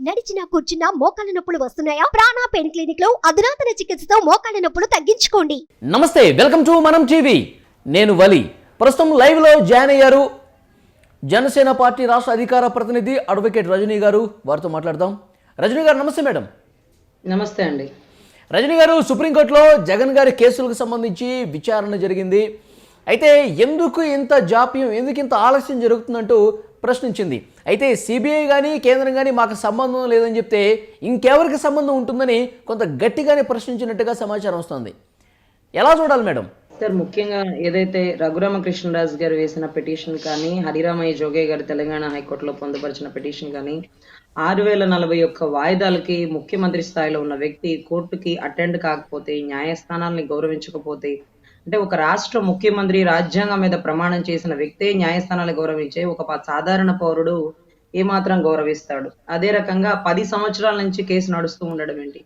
నడిచినా కూర్చున్నా మోకాళ్ళ నొప్పులు వస్తున్నాయా? ప్రాణ పెయిన్ క్లినిక్ లో అధునాతన చికిత్సతో మోకాళ్ళ నొప్పులు తగ్గించుకోండి. నమస్తే, వెల్కమ్ టు మనం టీవీ. నేను వలి. ప్రస్తుతం లైవ్ లో జాయిన్ అయ్యారు జనసేన పార్టీ రాష్ట్ర అధికార ప్రతినిధి అడ్వకేట్ రజనీ గారు. వారితో మాట్లాడదాం. రజనీ గారు నమస్తే. మేడం నమస్తే అండి. రజనీ గారు, సుప్రీంకోర్టులో జగన్ గారి కేసులకు సంబంధించి విచారణ జరిగింది. అయితే ఎందుకు ఇంత జాప్యం, ఎందుకు ఇంత ఆలస్యం జరుగుతుందంటూ ప్రశ్నించింది. అయితే సిబిఐ కానీ కేంద్రం కానీ మాకు సంబంధం లేదని చెప్తే ఇంకెవరికి సంబంధం ఉంటుందని కొంత గట్టిగానే ప్రశ్నించినట్టుగా సమాచారం వస్తుంది. ఎలా చూడాలి మేడం? సార్, ముఖ్యంగా ఏదైతే రఘురామకృష్ణరాజు గారు వేసిన పిటిషన్ కానీ, హరిరామయ్య జోగే గారు తెలంగాణ హైకోర్టులో పొందుపరిచిన పిటిషన్ కానీ, 6041 వాయిదాలకి ముఖ్యమంత్రి స్థాయిలో ఉన్న వ్యక్తి కోర్టుకి అటెండ్ కాకపోతే, న్యాయస్థానాల్ని గౌరవించకపోతే, అంటే ఒక రాష్ట్ర ముఖ్యమంత్రి రాజ్యాంగం మీద ప్రమాణం చేసిన వ్యక్తే న్యాయస్థానాలు గౌరవించే ఒక సాధారణ పౌరుడు ఏమాత్రం గౌరవిస్తాడు? అదే రకంగా 10 సంవత్సరాల నుంచి కేసు నడుస్తూ ఉండడం ఏంటి?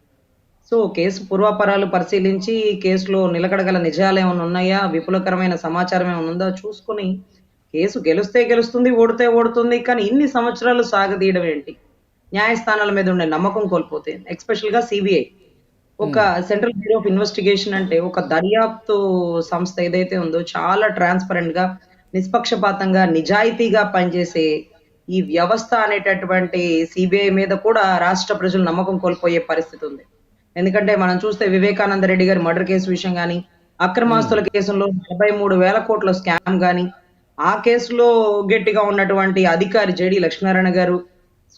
సో కేసు పూర్వాపరాలు పరిశీలించి కేసులో నిలకడగల నిజాలు ఏమైనా ఉన్నాయా, విపులకరమైన సమాచారం ఏమైనా ఉందా చూసుకుని కేసు గెలుస్తే గెలుస్తుంది, ఓడితే ఓడుతుంది, కానీ ఇన్ని సంవత్సరాలు సాగదీయడం ఏంటి? న్యాయస్థానాల మీద ఉండే నమ్మకం కోల్పోతే, ఎక్స్పెషల్ గా సిబిఐ ఒక సెంట్రల్ బ్యూరో ఆఫ్ ఇన్వెస్టిగేషన్ అంటే ఒక దర్యాప్తు సంస్థ ఏదైతే ఉందో చాలా ట్రాన్స్పరెంట్ గా, నిష్పక్షపాతంగా, నిజాయితీగా పనిచేసే ఈ వ్యవస్థ అనేటటువంటి సిబిఐ మీద కూడా రాష్ట్ర ప్రజలు నమ్మకం కోల్పోయే పరిస్థితి ఉంది. ఎందుకంటే మనం చూస్తే వివేకానంద రెడ్డి గారి మర్డర్ కేసు విషయం కానీ, అక్రమాస్తుల కేసులో 43,000 కోట్ల స్కామ్ కానీ, ఆ కేసులో గట్టిగా ఉన్నటువంటి అధికారి జేడి లక్ష్మీనారాయణ గారు,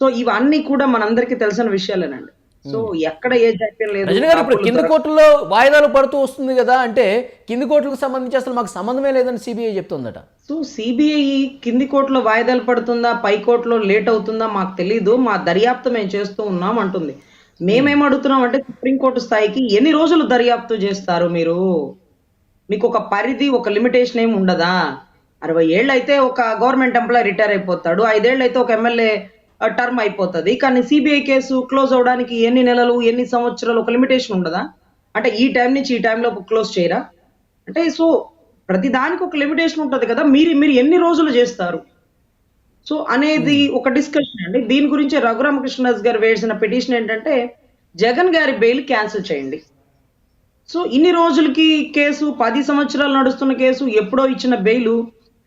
సో ఇవన్నీ కూడా మనందరికీ తెలిసిన విషయాలేనండి. సో ఎక్కడ ఏ జాప్యం లేదు. ఇప్పుడు కింది కోర్టులో వాయిదాలు పడుతూ వస్తుంది కదా, అంటే కింది కోర్టులకు సంబంధించి అసలు మాకు సంబంధమే లేదని సిబిఐ చెప్తుందట. సో సిబిఐ కింది కోర్టులో వాయిదాలు పడుతుందా, పై కోర్టులో లేట్ అవుతుందా మాకు తెలీదు, మా దర్యాప్తు మేము చేస్తూ ఉన్నాం అంటుంది. మేమేం అడుగుతున్నాం అంటే, సుప్రీంకోర్టు స్థాయికి ఎన్ని రోజులు దర్యాప్తు చేస్తారు మీరు? మీకు ఒక పరిధి, ఒక లిమిటేషన్ ఏమి ఉండదా? 60 ఏళ్ళు అయితే ఒక గవర్నమెంట్ ఎంప్లాయ్ రిటైర్ అయిపోతాడు, 5 ఏళ్ళు అయితే ఒక ఎమ్మెల్యే టర్మ్ అయిపోతుంది. కానీ సిబిఐ కేసు క్లోజ్ అవడానికి ఎన్ని నెలలు, ఎన్ని సంవత్సరాలు, ఒక లిమిటేషన్ ఉండదా? అంటే ఈ టైం నుంచి ఈ టైంలో క్లోజ్ చేయరా? అంటే సో ప్రతి దానికి ఒక లిమిటేషన్ ఉంటుంది కదా, మీరు ఎన్ని రోజులు చేస్తారు సో అనేది ఒక డిస్కషన్ అండి. దీని గురించి రఘురామకృష్ణరాజు గారు వేసిన పిటిషన్ ఏంటంటే, జగన్ గారి బెయిల్ క్యాన్సిల్ చేయండి. సో ఇన్ని రోజులకి కేసు, 10 సంవత్సరాలు నడుస్తున్న కేసు, ఎప్పుడో ఇచ్చిన బెయిల్,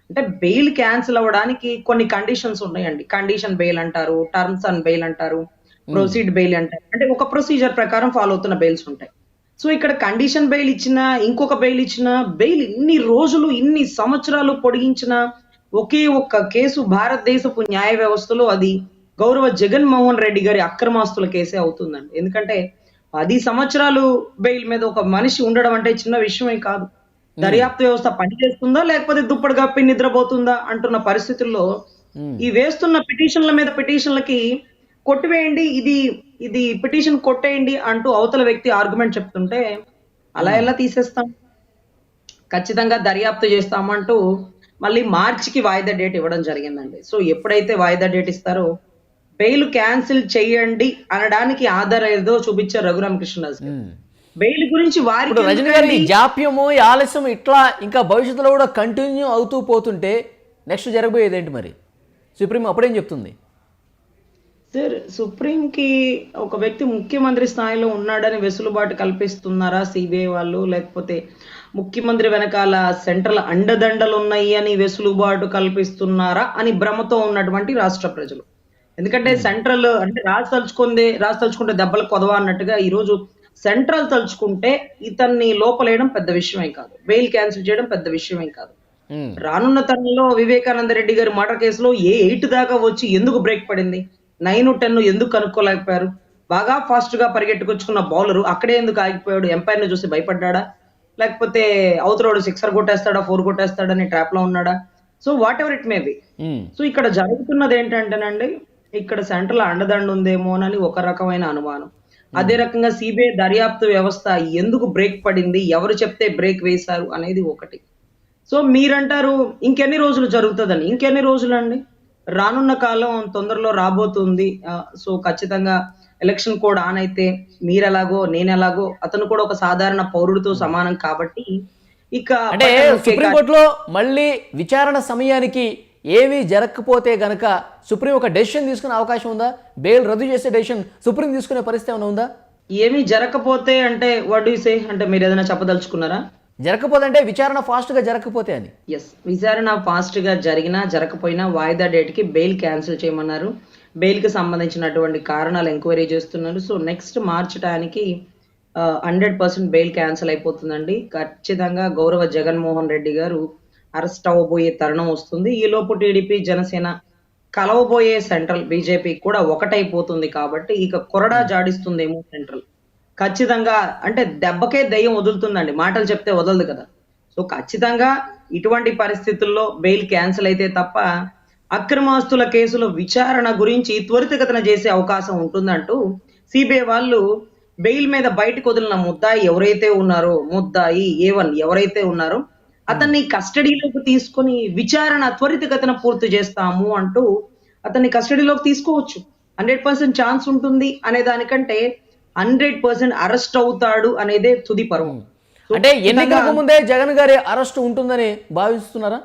అంటే బెయిల్ క్యాన్సిల్ అవ్వడానికి కొన్ని కండిషన్స్ ఉన్నాయండి. కండిషన్ బెయిల్ అంటారు, టర్మ్స్ అండ్ బెయిల్ అంటారు, ప్రొసీడ్ బెయిల్ అంటారు. అంటే ఒక ప్రొసీజర్ ప్రకారం ఫాలో అవుతున్న బెయిల్స్ ఉంటాయి. సో ఇక్కడ కండిషన్ బెయిల్ ఇచ్చినా, ఇంకొక బెయిల్ ఇచ్చినా, బెయిల్ ఇన్ని రోజులు, ఇన్ని సంవత్సరాలు పొడిగించిన ఒకే ఒక్క కేసు భారతదేశపు న్యాయ వ్యవస్థలో అది గౌరవ జగన్మోహన్ రెడ్డి గారి అక్రమాస్తుల కేసే అవుతుందండి. ఎందుకంటే 10 సంవత్సరాలు బెయిల్ మీద ఒక మనిషి ఉండడం అంటే చిన్న విషయమే కాదు. దర్యాప్తు వ్యవస్థ పనిచేస్తుందా, లేకపోతే దుప్పటి కప్పి నిద్రపోతుందా అంటున్న పరిస్థితుల్లో ఈ వేస్తున్న పిటిషన్ల మీద పిటిషన్లకి కొట్టివేయండి, ఇది పిటిషన్ కొట్టేయండి అంటూ అవతల వ్యక్తి ఆర్గ్యుమెంట్ చెప్తుంటే అలా ఎలా తీసేస్తాం? ఖచ్చితంగా దర్యాప్తు చేస్తామంటూ మళ్ళీ మార్చికి వాయిదా డేట్ ఇవ్వడం జరిగిందండి. సో ఎప్పుడైతే వాయిదా డేట్ ఇస్తారో, బెయిల్ క్యాన్సిల్ చేయండి అనడానికి ఆధారం ఏదో చూపించారు రఘురామకృష్ణరాజు గారు. బెయిల్ గురించి వారికి జాప్యము, ఆలస్యం ఇట్లా ఇంకా భవిష్యత్తులో కూడా కంటిన్యూ అవుతూ పోతుంటే నెక్స్ట్ జరగబోయేది ఏంటి మరి? సుప్రీం అప్పుడేం చెప్తుంది? సార్, సుప్రీంకి ఒక వ్యక్తి ముఖ్యమంత్రి స్థాయిలో ఉన్నాడని వెసులుబాటు కల్పిస్తున్నారా సిబిఐ వాళ్ళు, లేకపోతే ముఖ్యమంత్రి వెనకాల సెంట్రల్ అండదండలు ఉన్నాయి అని వెసులుబాటు కల్పిస్తున్నారా అని భ్రమతో ఉన్నటువంటి రాష్ట్ర ప్రజలు. ఎందుకంటే సెంట్రల్ అంటే రాజు తలుచుకుంటే దెబ్బలు కొదవా అన్నట్టుగా ఈరోజు సెంట్రల్ తలుచుకుంటే ఇతన్ని లోపలేయడం పెద్ద విషయమే కాదు, బెయిల్ క్యాన్సిల్ చేయడం పెద్ద విషయమే కాదు. రానున్న తరంలో వివేకానంద రెడ్డి గారి మర్డర్ కేసులో 8 దాకా వచ్చి ఎందుకు బ్రేక్ పడింది? 9, 10 ఎందుకు కనుక్కోలేకపోయారు? బాగా ఫాస్ట్ గా పరిగెట్టుకొచ్చుకున్న బౌలరు అక్కడే ఎందుకు ఆగిపోయాడు? ఎంపైర్ ని చూసి భయపడ్డా, లేకపోతే అవతలోడు 6 కొట్టేస్తాడా, 4 కొట్టేస్తాడని ట్రాప్ లో ఉన్నాడా? So what ever it may be. So ఇక్కడ జరుగుతున్నది ఏంటంటేనండి, ఇక్కడ సెంట్రల్ అండదండ ఉందేమోనని ఒక రకమైన అనుమానం. అదే రకంగా సిబిఐ దర్యాప్తు వ్యవస్థ ఎందుకు బ్రేక్ పడింది, ఎవరు చెప్తే బ్రేక్ వేశారు అనేది ఒకటి. సో మీరంటారు ఇంకెన్ని రోజులు జరుగుతుందని. ఇంకెన్ని రోజులు అండి? రానున్న కాలం తొందరలో రాబోతుంది. సో ఖచ్చితంగా ఎలక్షన్ కోడ్ ఆన్ అయితే మీరెలాగో నేనెలాగో అతను కూడా ఒక సాధారణ పౌరుడితో సమానం కాబట్టి ఇక అంటే సుప్రీంకోర్టులో మళ్ళీ విచారణ సమయానికి ఏమీ జరగకపోతే గనక సుప్రీం ఒక డెసిషన్ తీసుకునే అవకాశం ఉందా? బెయిల్ రద్దు చేసే డెసిషన్ సుప్రీం తీసుకునే పరిస్థితి ఏమైనా ఉందా? ఏమీ జరగకపోతే అంటే వాట్ డు యు సే, అంటే మీరు ఏదైనా చెప్పదలుచుకున్నారా? జరగకపోతే అంటే విచారణ ఫాస్ట్గా జరగకపోతే అని. ఎస్, విచారణ ఫాస్ట్ గా జరిగినా జరగకపోయినా వాయిదా డేట్ కి బెయిల్ క్యాన్సిల్ చేయమన్నారు. బెయిల్ కి సంబంధించినటువంటి కారణాలు ఎంక్వైరీ చేస్తున్నారు. సో నెక్స్ట్ మార్చ్ టానికి 100% బెయిల్ క్యాన్సిల్ అయిపోతుందండి. ఖచ్చితంగా గౌరవ జగన్మోహన్ రెడ్డి గారు అరెస్ట్ అవ్వబోయే తరుణం వస్తుంది. ఈ లోపు టీడీపీ జనసేన కలవబోయే సెంట్రల్ బీజేపీ కూడా ఒకటైపోతుంది కాబట్టి ఇక కొరడా జాడిస్తుందేమో సెంట్రల్. ఖచ్చితంగా అంటే దెబ్బకే దెయ్యం వదులుతుందండి, మాటలు చెప్తే వదలదు కదా. సో ఖచ్చితంగా ఇటువంటి పరిస్థితుల్లో బెయిల్ క్యాన్సిల్ అయితే తప్ప అక్రమాస్తుల కేసుల విచారణ గురించి త్వరితగతిన చేసే అవకాశం ఉంటుందంటూ సిబిఐ వాళ్ళు బెయిల్ మీద బయటకు వదిలిన ముద్దాయి ఎవరైతే ఉన్నారో, ముద్దాయి A1 ఎవరైతే ఉన్నారో అతన్ని కస్టడీలోకి తీసుకొని విచారణ త్వరితగతిన పూర్తి చేస్తాము అంటూ అతన్ని కస్టడీలోకి తీసుకోవచ్చు. 100% ఛాన్స్ ఉంటుంది అనే దానికంటే 100% అరెస్ట్ అవుతాడు అనేదే తుది పర్వం. అంటే ఎన్నికలకు ముందే జగన్ గారి అరెస్ట్ ఉంటుందని భావిస్తున్నారా?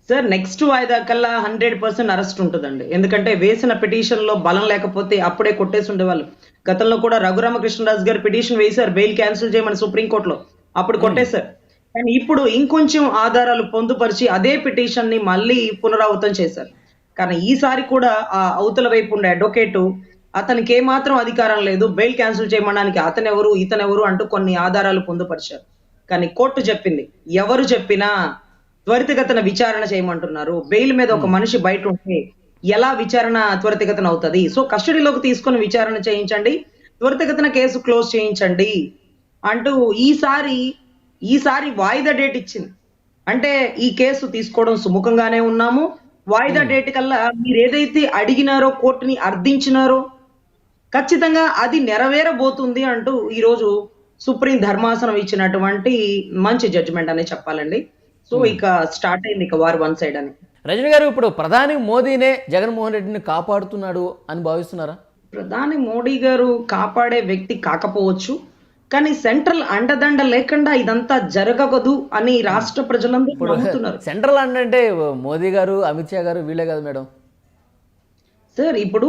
సార్ నెక్స్ట్ వాయిదా కల్లా 100% అరెస్ట్ ఉంటుందండి. ఎందుకంటే వేసిన పిటిషన్ లో బలం లేకపోతే అప్పుడే కొట్టేసి ఉండేవాళ్ళు. గతంలో కూడా రఘురామకృష్ణరాజు గారు పిటిషన్ వేశారు బెయిల్ క్యాన్సిల్ చేయమని సుప్రీంకోర్టులో, అప్పుడు కొట్టేశారు. కానీ ఇప్పుడు ఇంకొంచెం ఆధారాలు పొందుపరిచి అదే పిటిషన్ ని మళ్ళీ పునరావృతం చేశారు. కానీ ఈసారి కూడా ఆ అవతల వైపు ఉండే అడ్వకేటు అతనికి ఏమాత్రం అధికారం లేదు, బెయిల్ క్యాన్సిల్ చేయమనడానికి అతనెవరు ఇతనెవరు అంటూ కొన్ని ఆధారాలు పొందుపరిచారు. కానీ కోర్టు చెప్పింది ఎవరు చెప్పినా త్వరితగతిన విచారణ చేయమంటున్నారు. బెయిల్ మీద ఒక మనిషి బయట ఉంటే ఎలా విచారణ త్వరితగతిన అవుతుంది? సో కస్టడీలోకి తీసుకొని విచారణ చేయించండి, త్వరితగతిన కేసు క్లోజ్ చేయించండి అంటూ ఈసారి వాయిదా డేట్ ఇచ్చింది. అంటే ఈ కేసు తీసుకోవడం సుముఖంగానే ఉన్నాము, వాయిదా డేట్ కల్లా మీరు ఏదైతే అడిగినారో, కోర్టుని అర్థించినారో ఖచ్చితంగా అది నెరవేరబోతుంది అంటూ ఈ రోజు సుప్రీం ధర్మాసనం ఇచ్చినటువంటి మంచి జడ్జిమెంట్ అనే చెప్పాలండి. సో ఇక స్టార్ట్ అయింది ఇక వార్ వన్ సైడ్ అని. రజనీ గారు, ఇప్పుడు ప్రధాని మోదీనే జగన్మోహన్ రెడ్డిని కాపాడుతున్నాడు అని భావిస్తున్నారా? ప్రధాని మోడీ గారు కాపాడే వ్యక్తి కాకపోవచ్చు, కానీ సెంట్రల్ అండదండ లేకుండా ఇదంతా జరగదు అని రాష్ట్ర ప్రజలందరూ నమ్ముతున్నారు. సెంట్రల్ అంటే మోదీ గారు, అమిత్ షా గారు వీళ్ళే కదా మేడం. సార్ ఇప్పుడు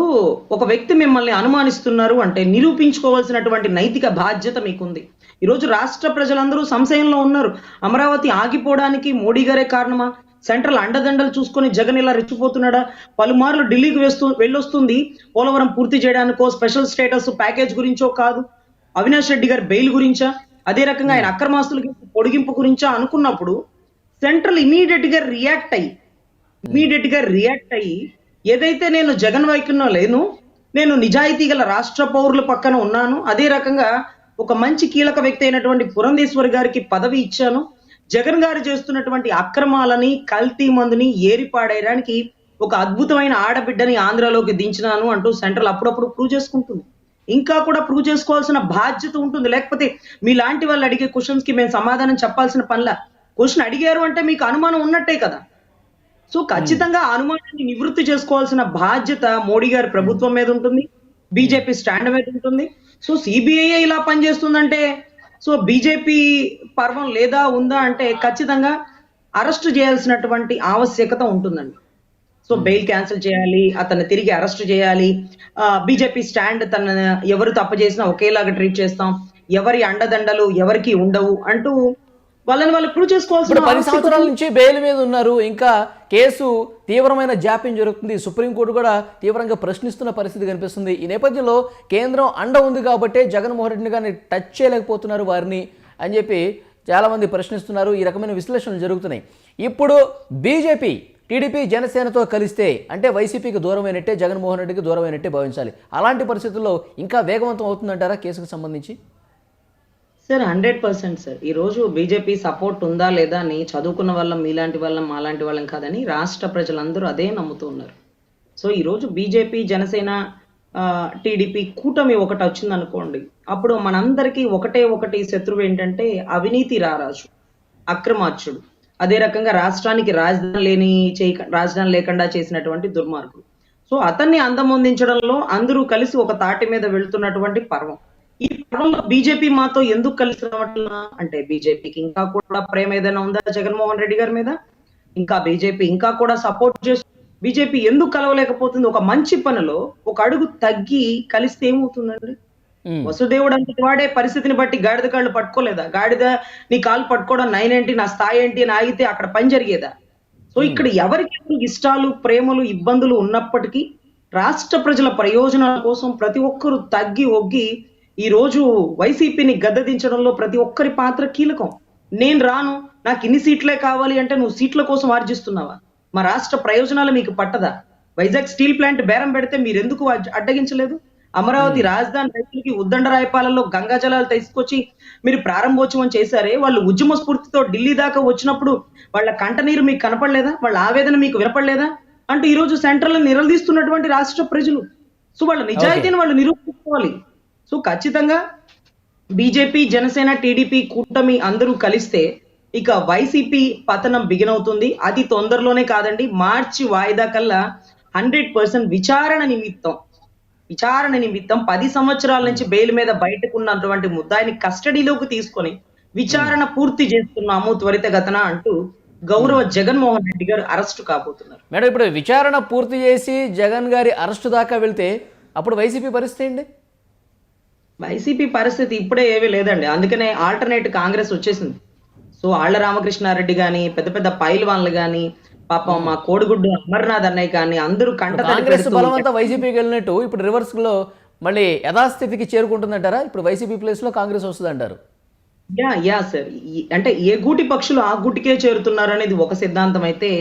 ఒక వ్యక్తి మిమ్మల్ని అనుమానిస్తున్నారు అంటే నిరూపించుకోవాల్సినటువంటి నైతిక బాధ్యత మీకుంది. ఈరోజు రాష్ట్ర ప్రజలందరూ సంశయంలో ఉన్నారు. అమరావతి ఆగిపోవడానికి మోడీ గారే కారణమా? సెంట్రల్ అండదండలు చూసుకొని జగన్ ఇలా రెచ్చిపోతున్నాడా? పలుమార్లు ఢిల్లీకి వెళ్ళొస్తుంది పోలవరం పూర్తి చేయడానికో, స్పెషల్ స్టేటస్ ప్యాకేజ్ గురించో కాదు, అవినాష్ రెడ్డి గారి బెయిల్ గురించా, అదే రకంగా ఆయన అక్రమాస్తులకి పొడిగింపు గురించా అనుకున్నప్పుడు సెంట్రల్ ఇమీడియట్ గా రియాక్ట్ అయ్యి ఏదైతే నేను జగన్ వైపునో లేను, నేను నిజాయితీ గల రాష్ట్ర పౌరుల పక్కన ఉన్నాను, అదే రకంగా ఒక మంచి కీలక వ్యక్తి అయినటువంటి పురంధేశ్వరి గారికి పదవి ఇచ్చాను, జగన్ గారు చేస్తున్నటువంటి అక్రమాలని, కల్తీ మందుని ఏరిపాడేయడానికి ఒక అద్భుతమైన ఆడబిడ్డని ఆంధ్రాలోకి దించినాను అంటూ సెంట్రల్ అప్పుడప్పుడు ప్రూవ్ చేసుకుంటుంది. ఇంకా కూడా ప్రూవ్ చేసుకోవాల్సిన బాధ్యత ఉంటుంది. లేకపోతే మీలాంటి వాళ్ళు అడిగే క్వశ్చన్స్ కి మేము సమాధానం చెప్పాల్సిన పనిలా. క్వశ్చన్ అడిగారు అంటే మీకు అనుమానం ఉన్నట్టే కదా. సో ఖచ్చితంగా అనుమానాన్ని నివృత్తి చేసుకోవాల్సిన బాధ్యత మోడీ గారి ప్రభుత్వం మీద ఉంటుంది, బీజేపీ స్టాండ్ మీద ఉంటుంది. సో సిబిఐ ఇలా పనిచేస్తుందంటే సో బీజేపీ పర్వం లేదా ఉందా అంటే ఖచ్చితంగా అరెస్ట్ చేయాల్సినటువంటి ఆవశ్యకత ఉంటుందండి. సో బెయిల్ క్యాన్సిల్ చేయాలి, అతన్ని తిరిగి అరెస్ట్ చేయాలి. బీజేపీ స్టాండ్ తన ఎవరు తప్పు చేసినా ఒకేలాగా ట్రీట్ చేస్తాం, ఎవరి అండదండలు ఎవరికి ఉండవు అంటూ వాళ్ళని వాళ్ళు ప్రూవ్ చేసుకోవాల్సిన 10 సంవత్సరాల నుంచి బెయిల్ మీద ఉన్నారు. ఇంకా కేసు తీవ్రమైన జాప్యం జరుగుతుంది. సుప్రీంకోర్టు కూడా తీవ్రంగా ప్రశ్నిస్తున్న పరిస్థితి కనిపిస్తుంది. ఈ నేపథ్యంలో కేంద్రం అండ ఉంది కాబట్టి జగన్మోహన్ రెడ్డిని కానీ టచ్ చేయలేకపోతున్నారు వారిని అని చెప్పి చాలామంది ప్రశ్నిస్తున్నారు. ఈ రకమైన విశ్లేషణలు జరుగుతున్నాయి. ఇప్పుడు బీజేపీ టీడీపీ జనసేనతో కలిస్తే అంటే వైసీపీకి దూరమైనట్టే, జగన్మోహన్ రెడ్డికి దూరమైనట్టే భావించాలి. అలాంటి పరిస్థితుల్లో ఇంకా వేగవంతం అవుతుందంటారా కేసుకు సంబంధించి? Sir 100% sir. ఈ రోజు బీజేపీ సపోర్ట్ ఉందా లేదా అని చదువుకున్న వాళ్ళం, మీలాంటి వాళ్ళం, మాలాంటి వాళ్ళం కాదని రాష్ట్ర ప్రజలందరూ అదే నమ్ముతూ ఉన్నారు. సో ఈ రోజు బీజేపీ జనసేన టీడీపీ కూటమి ఒకటి వచ్చింది అనుకోండి, అప్పుడు మనందరికీ ఒకటి శత్రువు ఏంటంటే అవినీతి రారాజు, అక్రమార్చుడు, అదే రకంగా రాష్ట్రానికి రాజధాని లేకుండా చేసినటువంటి దుర్మార్గుడు. సో అతన్ని అందమొందించడంలో అందరూ కలిసి ఒక తాటి మీద వెళ్తున్నటువంటి పర్వం. ఈ పర్వంలో బీజేపీ మాతో ఎందుకు కలిసి రావట్లా అంటే బీజేపీకి ఇంకా కూడా ప్రేమ ఏదైనా ఉందా జగన్మోహన్ రెడ్డి గారి మీద? ఇంకా బీజేపీ ఇంకా కూడా సపోర్ట్ చేస్తుంది. బీజేపీ ఎందుకు కలవలేకపోతుంది? ఒక మంచి పనిలో ఒక అడుగు తగ్గి కలిస్తే ఏమవుతుందండి? ఉమ్, వసుదేవుడు అంతటి వాడే పరిస్థితిని బట్టి గాడిద కాళ్ళు పట్టుకోలేదా? గాడిద నీ కాళ్ళు పట్టుకోవడం నైనేంటి, నా స్థాయి ఏంటి అని ఆగితే అక్కడ పని జరిగేదా? సో ఇక్కడ ఎవరికి ఇష్టాలు, ప్రేమలు, ఇబ్బందులు ఉన్నప్పటికీ రాష్ట్ర ప్రజల ప్రయోజనాల కోసం ప్రతి ఒక్కరు తగ్గి ఒగ్గి ఈ రోజు వైసీపీని గద్దెదించడంలో ప్రతి ఒక్కరి పాత్ర కీలకం. నేను రాను, నాకు ఇన్ని సీట్లే కావాలి అంటే నువ్వు సీట్ల కోసం ఆర్జిస్తున్నావా? మా రాష్ట్ర ప్రయోజనాలు మీకు పట్టదా? వైజాగ్ స్టీల్ ప్లాంట్ బేరం పెడితే మీరు ఎందుకు అడ్డగించలేదు? అమరావతి రాజధాని రైతులకి ఉద్దండరాయపాలలో గంగా జలాలు తీసుకొచ్చి మీరు ప్రారంభోత్సవం చేశారే, వాళ్ళు ఉద్యమ స్ఫూర్తితో ఢిల్లీ దాకా వచ్చినప్పుడు వాళ్ళ కంటనీరు మీకు కనపడలేదా? వాళ్ళ ఆవేదన మీకు వినపడలేదా? అంటూ ఈ రోజు సెంట్రల్ నిలదీస్తున్నటువంటి రాష్ట్ర ప్రజలు. సో వాళ్ళ నిజాయితీని వాళ్ళు నిరూపించుకోవాలి. సో ఖచ్చితంగా బీజేపీ, జనసేన, టీడీపీ కూటమి అందరూ కలిస్తే ఇక వైసీపీ పతనం బిగినవుతుంది. అది తొందరలోనే కాదండి, మార్చి వాయిదా కల్లా 100% విచారణ నిమిత్తం 10 సంవత్సరాల నుంచి బెయిల్ మీద బయటకున్నటువంటి ముద్దాయిని కస్టడీలోకి తీసుకొని విచారణ పూర్తి చేస్తున్నాము త్వరితగతన అంటూ గౌరవ జగన్మోహన్ రెడ్డి గారు అరెస్టు కాబోతున్నారు. మేడం ఇప్పుడు విచారణ పూర్తి చేసి జగన్ గారి అరెస్టు దాకా వెళ్తే అప్పుడు వైసీపీ పరిస్థితి ఏంటి? వైసీపీ పరిస్థితి ఇప్పుడే ఏమీ లేదండి. అందుకనే ఆల్టర్నేట్ కాంగ్రెస్ వచ్చేసింది. సో ఆళ్ల రామకృష్ణారెడ్డి గాని, పెద్ద పెద్ద పైల్వాన్లు గాని, పాపం మా కోడిగుడ్డు అమర్నాథ్ అన్నయ్య కానీ అందరూ కంటతడి కాంగ్రెస్ పెడుతూ బలం అంతా వైసీపీకి వెళ్ళినట్టు ఇప్పుడు రివర్స్ లో మళ్ళీ యథాస్థితికి చేరుకుంటుందంటారా? ఇప్పుడు వైసీపీ ప్లేస్ లో కాంగ్రెస్ వస్తుంది అంటారు. Yeah sir. అంటే ఏ గూటి పక్షులు ఆ గూటికే చేరుతున్నారు అనేది ఒక సిద్ధాంతం అయితే,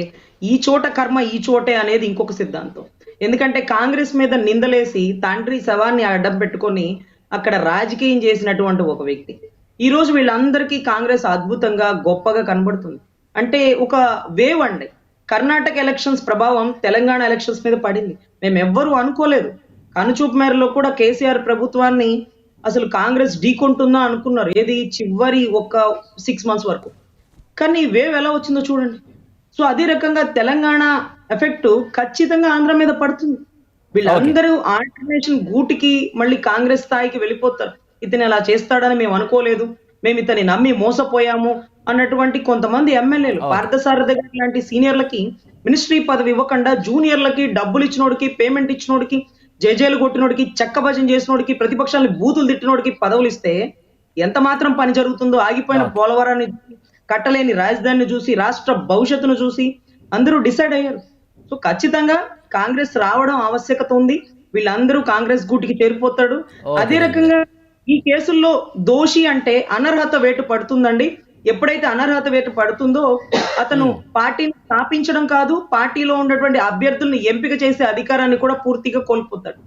ఈ చోట కర్మ ఈ చోటే అనేది ఇంకొక సిద్ధాంతం. ఎందుకంటే కాంగ్రెస్ మీద నిందలేసి తండ్రి శవాన్ని అడ్డం పెట్టుకొని అక్కడ రాజకీయం చేసినటువంటి ఒక వ్యక్తి ఈ రోజు వీళ్ళందరికీ కాంగ్రెస్ అద్భుతంగా గొప్పగా కనబడుతుంది. అంటే ఒక వేవ్ అండి. కర్ణాటక ఎలక్షన్స్ ప్రభావం తెలంగాణ ఎలక్షన్స్ మీద పడింది. మేము ఎవ్వరూ అనుకోలేదు. కనుచూపు మేరలో కూడా కేసీఆర్ ప్రభుత్వాన్ని అసలు కాంగ్రెస్ ఢీకొంటుందా అనుకున్నారు. ఏది చివరి ఒక 6 months వరకు. కానీ ఈ వేవ్ ఎలా వచ్చిందో చూడండి. సో అదే రకంగా తెలంగాణ ఎఫెక్ట్ ఖచ్చితంగా ఆంధ్ర మీద పడుతుంది. వీళ్ళందరూ ఆల్టర్నేషన్ గూటికి మళ్ళీ కాంగ్రెస్ స్థాయికి వెళ్ళిపోతారు. ఇతను అలా చేస్తాడని మేము అనుకోలేదు, మేము ఇతని నమ్మి మోసపోయాము అన్నటువంటి కొంతమంది ఎమ్మెల్యేలు, పార్థసారథి గారి లాంటి సీనియర్లకి మినిస్ట్రీ పదవి ఇవ్వకుండా జూనియర్లకి డబ్బులు ఇచ్చినోడికి, పేమెంట్ ఇచ్చినోడికి, జేజేలు కొట్టినోడికి, చెక్క భజన చేసినోడికి, ప్రతిపక్షాలను బూతులు తిట్టినోడికి పదవులు ఇస్తే ఎంత మాత్రం పని జరుగుతుందో. ఆగిపోయిన పోలవరాన్ని, కట్టలేని రాజధానిని చూసి, రాష్ట్ర భవిష్యత్తును చూసి అందరూ డిసైడ్ అయ్యారు. సో ఖచ్చితంగా కాంగ్రెస్ రావడం ఆవశ్యకత ఉంది. వీళ్ళందరూ కాంగ్రెస్ గూటికి చేరిపోతాడు. అదే రకంగా ఈ కేసుల్లో దోషి అంటే అనర్హత వేటు పడుతుందండి. ఎప్పుడైతే అనర్హత వేటు పడుతుందో అతను పార్టీని స్థాపించడం కాదు, పార్టీలో ఉన్నటువంటి అభ్యర్థుల్ని ఎంపిక చేసే అధికారాన్ని కూడా పూర్తిగా కోల్పోతాడు.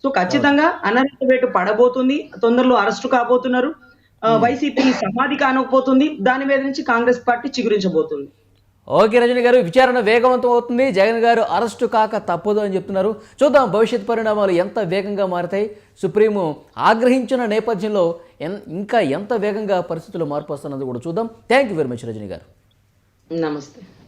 సో ఖచ్చితంగా అనర్హత వేటు పడబోతుంది. తొందరలో అరెస్టు కాబోతున్నారు. వైసీపీ సమాధి కానకపోతుంది. దాని మీద నుంచి కాంగ్రెస్ పార్టీ చిగురించబోతుంది. ఓకే రజనీ గారు, విచారణ వేగవంతం అవుతుంది. జగన్ గారు అరెస్టు కాక తప్పదు అని చెప్తున్నారు. చూద్దాం భవిష్యత్ పరిణామాలు ఎంత వేగంగా మారతాయి. సుప్రీము ఆగ్రహించిన నేపథ్యంలో ఇంకా ఎంత వేగంగా పరిస్థితుల్లో మార్పు వస్తున్నది కూడా చూద్దాం. Thank you very much Rajani గారు. నమస్తే.